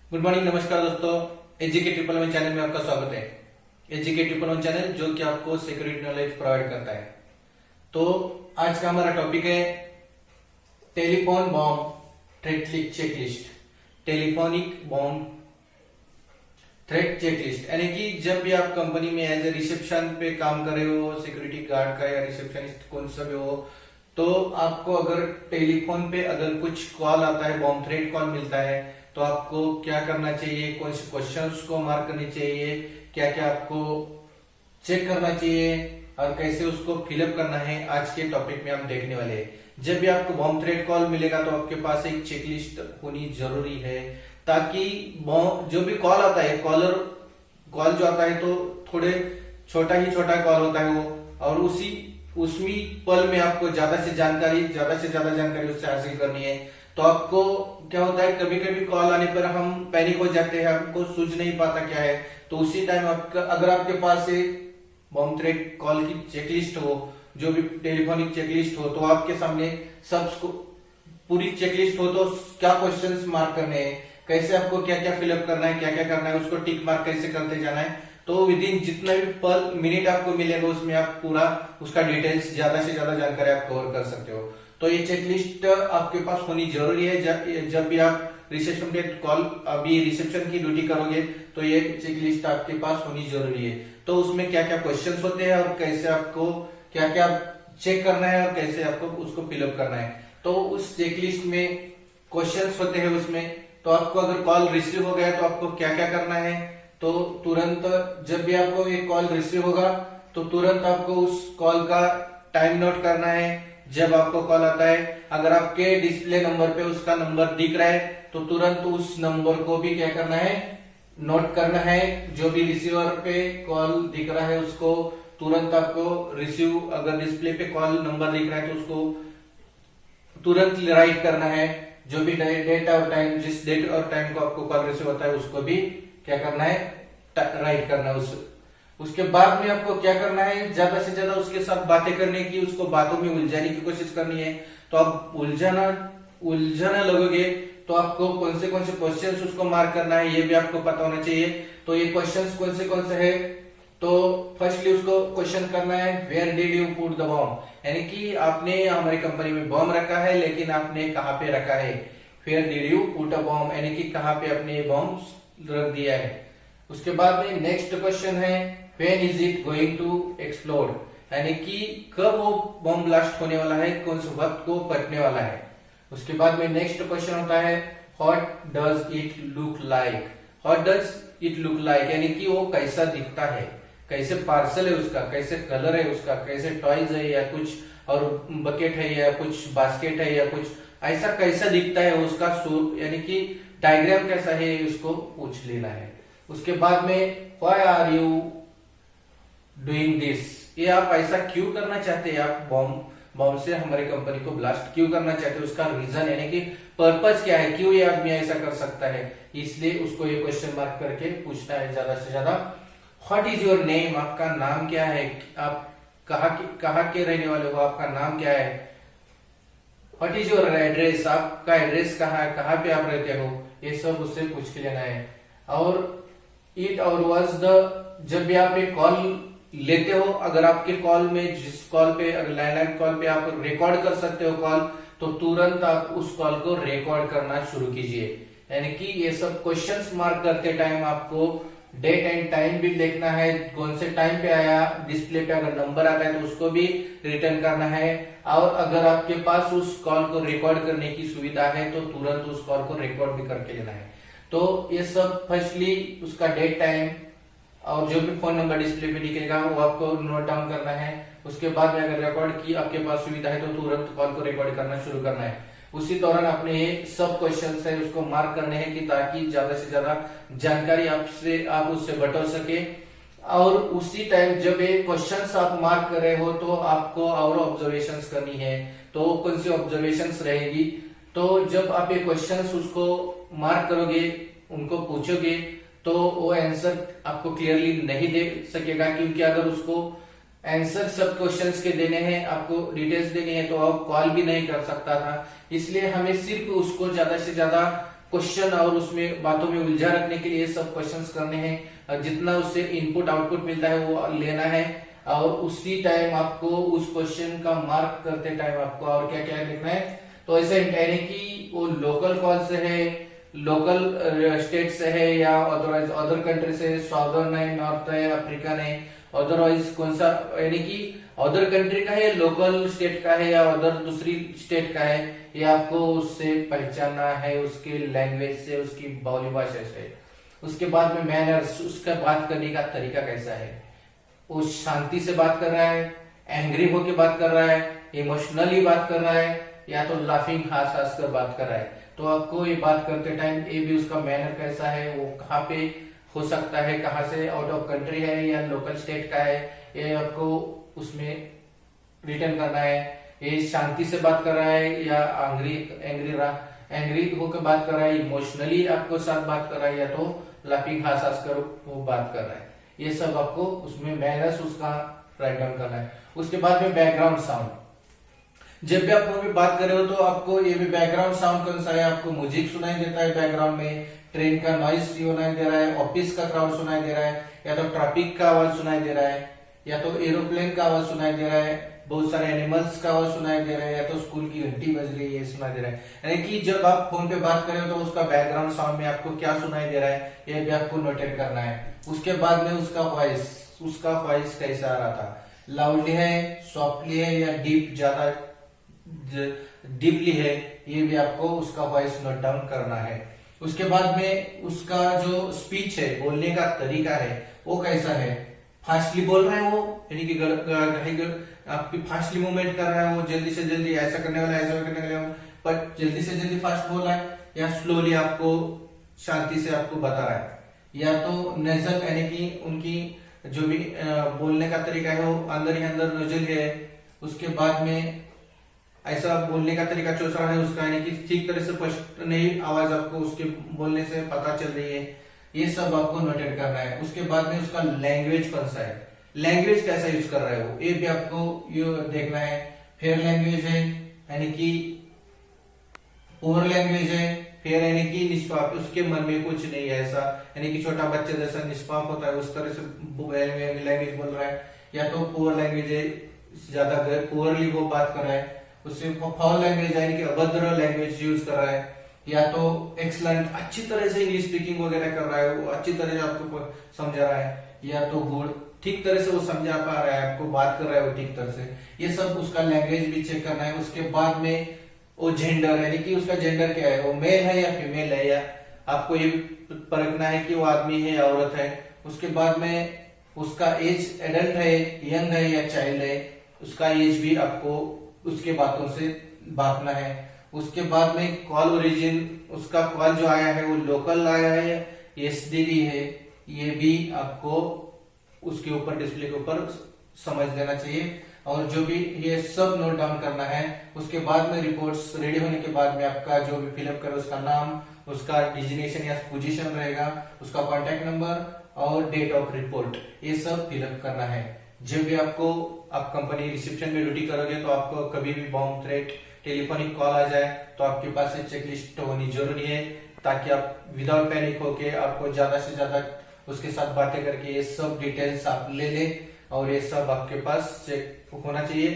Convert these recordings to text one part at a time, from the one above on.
Good morning, नमस्कार दोस्तों। एजीके triple one channel में आपका स्वागत है। एजीके ट्रिपल वन चैनल जो कि आपको सिक्योरिटी नॉलेज प्रोवाइड करता है। तो आज का हमारा टॉपिक है telephone bomb threat checklist. Telephonic bomb threat checklist यानी कि जब भी आप कंपनी में एज ए रिसेप्शन पे काम कर रहे हो, सिक्योरिटी गार्ड का या रिसेप्शनिस्ट कौन सा भी हो, तो आपको अगर टेलीफोन पे अगर कुछ कॉल आता है, बॉम्ब थ्रेट कॉल मिलता है, तो आपको क्या करना चाहिए, कौन से क्वेश्चंस को मार्क करनी चाहिए, क्या क्या आपको चेक करना चाहिए और कैसे उसको फिलअप करना है, आज के टॉपिक में हम देखने वाले हैं। जब भी आपको बॉम्ब थ्रेट कॉल मिलेगा तो आपके पास एक चेकलिस्ट होनी जरूरी है, ताकि जो भी कॉल आता है, कॉल जो आता है तो थोड़े छोटा ही छोटा कॉल होता है वो, और उसमें पल में आपको ज्यादा से ज्यादा जानकारी उससे हासिल करनी है। तो आपको क्या होता है, कभी कभी कॉल आने पर हम पैनिक हो जाते हैं, हमको सूझ नहीं पाता क्या है। तो उसी टाइम अगर आपके पास एक बॉम्ब थ्रेट कॉल की चेकलिस्ट हो, जो भी टेलीफोनिक चेकलिस्ट हो, तो आपके सामने सब पूरी चेकलिस्ट हो, तो क्या क्वेश्चंस मार्क करने हैं, कैसे आपको क्या क्या फिलअप करना है, क्या क्या करना है, उसको टिक मार्क कैसे करते जाना है। तो विद इन जितना भी पल मिनट आपको मिलेगा उसमें आप पूरा उसका डिटेल्स ज्यादा से ज्यादा जानकारी आप कवर कर सकते हो। तो ये चेकलिस्ट आपके पास होनी जरूरी है। जब भी आप रिसेप्शन पे कॉल, अभी रिसेप्शन की ड्यूटी करोगे, तो ये चेकलिस्ट आपके पास होनी जरूरी है। तो उसमें क्या क्या क्वेश्चंस होते हैं और कैसे आपको क्या क्या चेक करना है और कैसे आपको उसको फिलअप करना है। तो उस चेकलिस्ट में क्वेश्चंस होते हैं उसमें। तो आपको अगर कॉल रिसीव हो गया तो आपको क्या क्या करना है, तो तुरंत जब भी आपको एक कॉल रिसीव होगा तो तुरंत आपको उस कॉल का टाइम नोट करना है। जब आपको कॉल आता है, अगर आपके डिस्प्ले नंबर पे उसका नंबर दिख रहा है तो तुरंत उस नंबर को भी क्या करना है, नोट करना है। जो भी रिसीवर पे कॉल दिख रहा है उसको तुरंत आपको रिसीव, अगर डिस्प्ले पे कॉल नंबर दिख रहा है तो उसको तुरंत राइट करना है। जो भी डेट और टाइम, जिस डेट और टाइम को आपको कॉल रिसीव होता है उसको भी क्या करना है, राइट करना है। उसके बाद में आपको क्या करना है, ज्यादा से ज्यादा उसके साथ बातें करने की, उसको बातों में उलझाने की कोशिश करनी है। तो आप उलझाना लगोगे तो आपको कौन से क्वेश्चंस उसको मार्क करना है ये भी आपको पता होना चाहिए। तो ये क्वेश्चंस कौन से है, तो फर्स्टली उसको क्वेश्चन करना है, where did you put the bomb, यानी कि आपने हमारी कंपनी में बॉम्ब रखा है लेकिन आपने कहाँ पे रखा है। Where did you put a bomb यानी कि कहाँ पे आपने बॉम्ब रख दिया है। उसके बाद में नेक्स्ट क्वेश्चन है, when is it going to explode, यानी कि कब वो बॉम्ब ब्लास्ट होने वाला है, कौन से वक्त को फटने वाला है। उसके बाद में नेक्स्ट क्वेश्चन होता है, what does it look like. What does it look like यानी कि वो कैसा दिखता है, कैसे पार्सल है उसका, कैसे कलर है उसका, कैसे टॉयज है या कुछ और बकेट है या कुछ बास्केट है या कुछ ऐसा कैसा दिखता है उसका सूप, यानी कि डायग्राम कैसा है उसको पूछ लेना है। उसके बाद में why are you doing this, ये आप ऐसा क्यों करना चाहते हैं, आप बॉम्ब से हमारी कंपनी को ब्लास्ट क्यों करना चाहते हैं, उसका रीजन यानी कि पर्पस क्या है, क्यों ये आदमी ऐसा कर सकता है, इसलिए उसको ये क्वेश्चन मार्क करके पूछना है ज्यादा से ज्यादा। व्हाट इज योर नेम, आपका नाम क्या है, आप कहाँ के रहने वाले हो, आपका नाम क्या है। व्हाट इज योर एड्रेस, आपका एड्रेस कहाँ है, कहाँ पे आप रहते हो, ये सब उससे पूछ के लेना है। और इट और वाज द, जब भी आप एक कॉल लेते हो, अगर आपके कॉल में, जिस कॉल पे, अगर लैंडलाइन कॉल पे आप रिकॉर्ड कर सकते हो कॉल, तो तुरंत आप उस कॉल को रिकॉर्ड करना शुरू कीजिए। यानी कि ये सब क्वेश्चंस मार्क करते टाइम आपको डेट एंड टाइम भी लिखना है, कौन से टाइम पे आया, डिस्प्ले पे अगर नंबर आता है तो उसको भी रिटर्न करना है। और अगर आपके पास उस कॉल को रिकॉर्ड करने की सुविधा है तो तुरंत उस कॉल को रिकॉर्ड भी करके लेना है। तो ये सब फर्स्टली उसका डेट टाइम और जो भी फोन नंबर डिस्प्ले पे दिखेगा वो आपको नोट डाउन करना है। उसके बाद में अगर रिकॉर्ड की आपके पास सुविधा है तो तुरंत कॉल को रिकॉर्ड करना शुरू करना है। उसी दौरान आपने ये सब क्वेश्चंस है उसको मार्क करने हैं कि ताकि ज्यादा से ज्यादा जानकारी आप उससे बटोर सके। और उसी टाइम जब ये क्वेश्चंस आप मार्क कर रहे हो तो आपको और ऑब्जर्वेशंस करनी है। तो कौन सी ऑब्जर्वेशंस रहेगी, तो जब आप ये क्वेश्चंस उसको मार्क करोगे, उनको पूछोगे, तो वो आंसर आपको क्लियरली नहीं दे सकेगा, क्योंकि अगर उसको आंसर सब क्वेश्चंस के देने हैं, आपको डिटेल्स देनी है, तो आप कॉल भी नहीं कर सकता था। इसलिए हमें सिर्फ उसको ज्यादा से ज्यादा क्वेश्चन और उसमें बातों में उलझा रखने के लिए सब क्वेश्चंस करने हैं। जितना उससे इनपुट आउटपुट मिलता है वो लेना है और उसी टाइम आपको उस क्वेश्चन का मार्क करते टाइम आपको और क्या क्या लिखना है। तो ऐसे यानी कि वो लोकल कॉल से है, लोकल स्टेट से है या अदरवाइज अदर कंट्री से, साउदर्न है, नॉर्थ है, अफ्रीकन है, अदरवाइज कौन सा यानी कि अदर कंट्री का है, लोकल स्टेट का है या अदर दूसरी स्टेट का है, ये आपको उससे पहचानना है, उसके लैंग्वेज से, उसकी बोली भाषा से। उसके बाद में मैनर्स, उसका बात करने का तरीका कैसा है, वो शांति से बात कर रहा है, एंग्री होके बात कर रहा है, इमोशनली बात कर रहा है या तो लाफिंग हंस हंस कर बात कर रहा है। तो आपको ये बात करते टाइम ये भी उसका मैनर कैसा है, वो कहाँ पे हो सकता है, कहाँ से आउट ऑफ कंट्री है या लोकल स्टेट का है, ये आपको उसमें रिटर्न करना है। ये शांति से बात कर रहा है या एंग्री होकर बात कर रहा है, इमोशनली आपको साथ बात कर रहा है या तो लाफिंग हंस हंस कर वो बात कर रहा है। ये सब आपको उसमें मैनर्स उसका राइट डाउन करना है। उसके बाद में बैकग्राउंड साउंड, जब भी आप फोन पे बात कर रहे हो तो आपको ये भी बैकग्राउंड साउंड कौन सा है, आपको म्यूजिक सुनाई देता है बैकग्राउंड में, ट्रेन का नॉइज सुनाई दे रहा है, ऑफिस का क्राउड सुनाई दे रहा है या तो ट्रैफिक का आवाज सुनाई दे रहा है या तो एरोप्लेन का आवाज सुनाई दे रहा है, बहुत सारे एनिमल्स का आवाज सुनाई दे रहा है या तो स्कूल की घंटी बज रही है सुनाई दे रहा है। यानी कि जब आप फोन पे बात कर रहे हो तो उसका बैकग्राउंड साउंड में आपको क्या सुनाई दे रहा है ये भी आपको नोटेट करना है। उसके बाद में उसका वॉइस कैसा आ रहा था, लाउडली है, सॉफ्टली है या ज्यादा डीपली है, ये भी आपको उसका वॉइस नोट डाउन करना है। उसके बाद में उसका जो स्पीच है, बोलने का तरीका है वो कैसा है, फास्टली बोल रहे हैं वो यानी कि आपकी फास्टली मूवमेंट कर रहा है वो, जल्दी से जल्दी ऐसा करने वाला ऐसा करने वाला पर जल्दी से जल्दी फास्ट बोल रहा है या स्लोली आपको शांति से आपको बता रहा है, या तो नेजल यानी कि उनकी जो भी बोलने का तरीका है वो अंदर ही अंदर नजल है। उसके बाद में ऐसा बोलने का तरीका चौसा है उसका, यानी कि ठीक तरह से स्पष्ट नहीं आवाज आपको उसके बोलने से पता चल रही है, ये सब आपको नोटेट करना है। उसके बाद में उसका लैंग्वेज कौन सा है, लैंग्वेज कैसा यूज कर रहा है वो, ये भी आपको ये देखना है। फेयर लैंग्वेज है यानी कि पुअर लैंग्वेज है, फेयर यानी कि निष्पाप, उसके मन में कुछ नहीं है ऐसा, यानी कि छोटा बच्चा जैसा निष्पाप होता है उस तरह से लैंग्वेज बोल रहा है, या तो पुअर लैंग्वेज है, ज्यादा पुअरली वो बात कर रहा है, उससे फाउल लैंग्वेज यानी कि अभद्र लैंग्वेज यूज कर रहा है, या तो एक्सलेंट अच्छी तरह से इंग्लिश स्पीकिंग वगैरह कर रहा है, वो अच्छी तरह से आपको समझा रहा है, या तो गुड ठीक तरह से वो समझा पा रहा है आपको, बात कर रहा है वो ठीक तरह से, ये सब उसका लैंग्वेज भी चेक करना है। उसके बाद में वो जेंडर यानी कि उसका जेंडर क्या है, वो मेल है या फीमेल है, या आपको ये परखना है कि वो आदमी है या औरत है। उसके बाद में उसका एज एडल्ट है, यंग है या चाइल्ड है, उसका एज भी आपको उसके बातों से बांटना है। उसके बाद में कॉल ओरिजिन, उसका कॉल जो आया है वो लोकल आया है, एसटीडी है, ये भी आपको उसके ऊपर डिस्प्ले के ऊपर समझ लेना चाहिए, और जो भी ये सब नोट डाउन करना है। उसके बाद में रिपोर्ट्स रेडी होने के बाद में आपका जो भी फिलअप करे उसका नाम, उसका डिजिग्नेशन या पोजीशन रहेगा, उसका कॉन्टेक्ट नंबर और डेट ऑफ रिपोर्ट, ये सब फिलअप करना है। जब भी आपको आप कंपनी रिसेप्शन में ड्यूटी करोगे तो आपको कभी भी बॉम्ब थ्रेट टेलीफोनिक कॉल आ जाए तो आपके पास एक चेकलिस्ट होनी जरूरी है, ताकि आप विदाउट पैनिक होके आपको ज्यादा से ज्यादा उसके साथ बातें करके ये सब डिटेल्स आप ले ले, और ये सब आपके पास चेक होना चाहिए।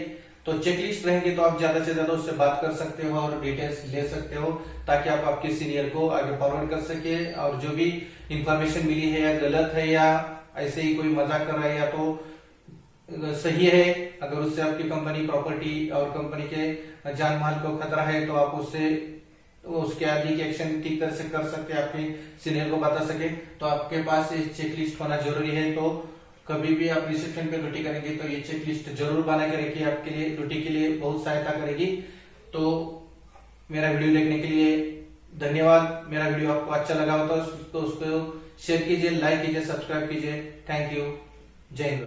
तो चेकलिस्ट रहेंगे तो आप ज्यादा से ज्यादा उससे बात कर सकते हो और डिटेल्स ले सकते हो, ताकि आप आपके सीनियर को आगे फॉरवर्ड कर सके, और जो भी इंफॉर्मेशन मिली है या गलत है या ऐसे ही कोई मजाक कर रहा है या तो सही है, अगर उससे आपकी कंपनी प्रॉपर्टी और कंपनी के जान माल को खतरा है तो आप उसके आगे की एक्शन ठीक तरह से कर सकते हैं, आपके सीनियर को बता सके। तो आपके पास ये चेकलिस्ट होना जरूरी है। तो कभी भी आप रिसेप्शन पे ड्यूटी करेंगे तो ये चेकलिस्ट जरूर बना के रखिए, आपके लिए ड्यूटी के लिए बहुत सहायता करेगी। तो मेरा वीडियो देखने के लिए धन्यवाद। मेरा वीडियो आपको अच्छा लगा हो तो उसको शेयर कीजिए, लाइक कीजिए, सब्सक्राइब कीजिए। Thank you. जय हिंद।